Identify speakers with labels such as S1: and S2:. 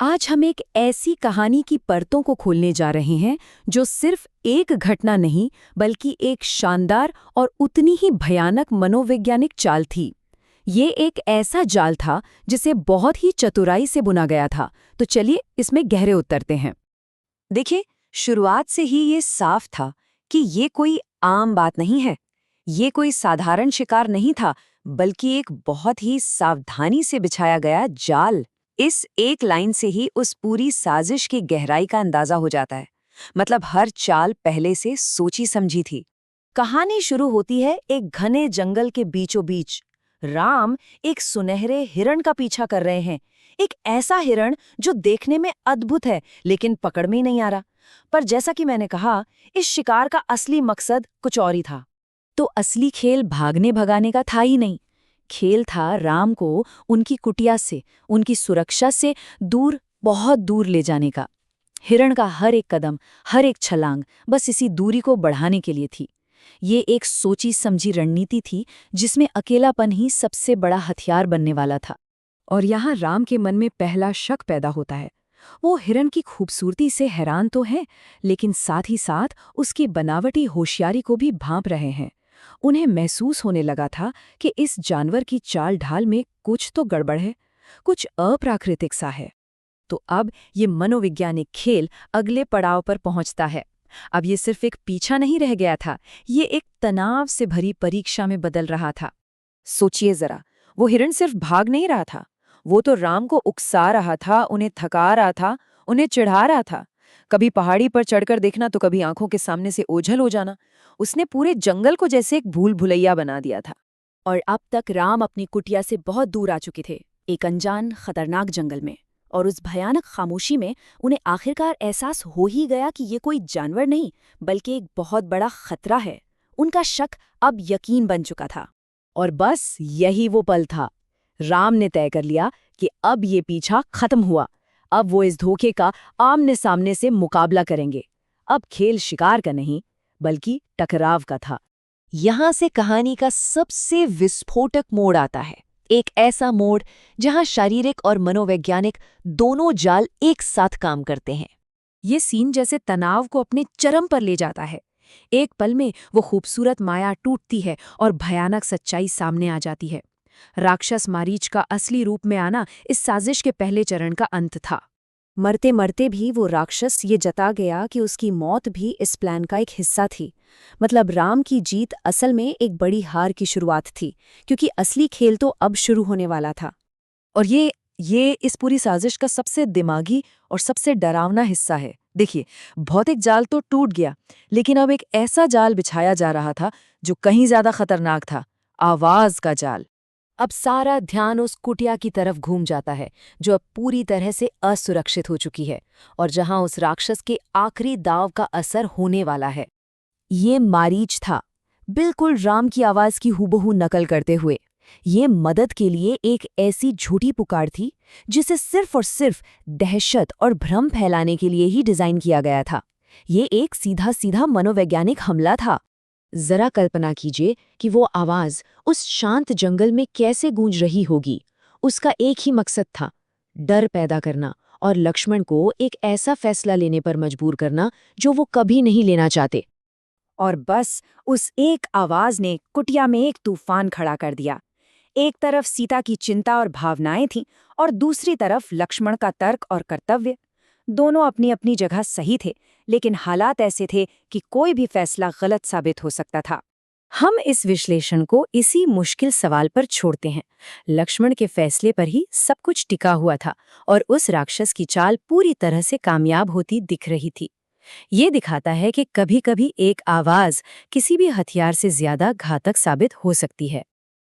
S1: आज हम एक ऐसी कहानी की परतों को खोलने जा रहे हैं जो सिर्फ एक घटना नहीं बल्कि एक शानदार और उतनी ही भयानक मनोवैज्ञानिक चाल थी। ये एक ऐसा जाल था जिसे बहुत ही चतुराई से बुना गया था। तो चलिए इसमें गहरे उतरते हैं। देखिए, शुरुआत से ही ये साफ था कि ये कोई आम बात नहीं है। ये कोई साधारण शिकार नहीं था, बल्कि एक बहुत ही सावधानी से बिछाया गया जाल। इस एक लाइन से ही उस पूरी साजिश की गहराई का अंदाजा हो जाता है। मतलब हर चाल पहले से सोची समझी थी। कहानी शुरू होती है एक घने जंगल के बीचों बीच। राम एक सुनहरे हिरण का पीछा कर रहे हैं। एक ऐसा हिरण जो देखने में अद्भुत है लेकिन पकड़ में ही नहीं आ रहा। पर जैसा कि मैंने कहा, इस शिकार का असली मकसद कुछ और ही था। तो असली खेल भागने भगाने का था ही नहीं। खेल था राम को उनकी कुटिया से, उनकी सुरक्षा से दूर, बहुत दूर ले जाने का। हिरण का हर एक कदम, हर एक छलांग बस इसी दूरी को बढ़ाने के लिए थी। ये एक सोची समझी रणनीति थी जिसमें अकेलापन ही सबसे बड़ा हथियार बनने वाला था। और यहाँ राम के मन में पहला शक पैदा होता है। वो हिरण की खूबसूरती से हैरान तो हैं, लेकिन साथ ही साथ उसकी बनावटी होशियारी को भी भांप रहे हैं। उन्हें महसूस होने लगा था कि इस जानवर की चाल ढाल में कुछ तो गड़बड़ है, कुछ अप्राकृतिक सा है। तो अब ये मनोवैज्ञानिक खेल अगले पड़ाव पर पहुंचता है। अब ये सिर्फ एक पीछा नहीं रह गया था, ये एक तनाव से भरी परीक्षा में बदल रहा था। सोचिए जरा, वो हिरण सिर्फ भाग नहीं रहा था, वो तो राम को उकसा रहा था, उन्हें थका रहा था, उन्हें चिढ़ा रहा था। कभी पहाड़ी पर चढ़कर देखना तो कभी आंखों के सामने से ओझल हो जाना। उसने पूरे जंगल को जैसे एक भूल भुलैया बना दिया था। और अब तक राम अपनी कुटिया से बहुत दूर आ चुके थे, एक अनजान खतरनाक जंगल में। और उस भयानक खामोशी में उन्हें आखिरकार एहसास हो ही गया कि ये कोई जानवर नहीं बल्कि एक बहुत बड़ा खतरा है। उनका शक अब यकीन बन चुका था। और बस यही वो पल था। राम ने तय कर लिया कि अब ये पीछा खत्म हुआ। अब वो इस धोखे का आमने सामने से मुकाबला करेंगे। अब खेल शिकार का नहीं बल्कि टकराव का था। यहां से कहानी का सबसे विस्फोटक मोड़ आता है। एक ऐसा मोड़ जहां शारीरिक और मनोवैज्ञानिक दोनों जाल एक साथ काम करते हैं। ये सीन जैसे तनाव को अपने चरम पर ले जाता है। एक पल में वो खूबसूरत माया टूटती है और भयानक सच्चाई सामने आ जाती है। राक्षस मारीच का असली रूप में आना इस साजिश के पहले चरण का अंत था। मरते मरते भी वो राक्षस ये जता गया कि उसकी मौत भी इस प्लान का एक हिस्सा थी। मतलब राम की जीत असल में एक बड़ी हार की शुरुआत थी, क्योंकि असली खेल तो अब शुरू होने वाला था। और ये इस पूरी साजिश का सबसे दिमागी और सबसे डरावना हिस्सा है। देखिए, भौतिक जाल तो टूट गया, लेकिन अब एक ऐसा जाल बिछाया जा रहा था जो कहीं ज्यादा खतरनाक था, आवाज का जाल। अब सारा ध्यान उस कुटिया की तरफ घूम जाता है जो अब पूरी तरह से असुरक्षित हो चुकी है और जहां उस राक्षस के आखिरी दाव का असर होने वाला है। ये मारीच था, बिल्कुल राम की आवाज की हूबहू नकल करते हुए। ये मदद के लिए एक ऐसी झूठी पुकार थी जिसे सिर्फ और सिर्फ दहशत और भ्रम फैलाने के लिए ही डिजाइन किया गया था। ये एक सीधा सीधा मनोवैज्ञानिक हमला था। जरा कल्पना कीजिए कि वो आवाज उस शांत जंगल में कैसे गूंज रही होगी। उसका एक ही मकसद था, डर पैदा करना और लक्ष्मण को एक ऐसा फैसला लेने पर मजबूर करना जो वो कभी नहीं लेना चाहते। और बस उस एक आवाज ने कुटिया में एक तूफान खड़ा कर दिया। एक तरफ सीता की चिंता और भावनाएं थीं और दूसरी तरफ लक्ष्मण का तर्क और कर्तव्य। दोनों अपनी अपनी जगह सही थे, लेकिन हालात ऐसे थे कि कोई भी फैसला गलत साबित हो सकता था। हम इस विश्लेषण को इसी मुश्किल सवाल पर छोड़ते हैं। लक्ष्मण के फैसले पर ही सब कुछ टिका हुआ था और उस राक्षस की चाल पूरी तरह से कामयाब होती दिख रही थी। ये दिखाता है कि कभी-कभी एक आवाज किसी भी हथियार से ज्यादा घातक साबित हो सकती है।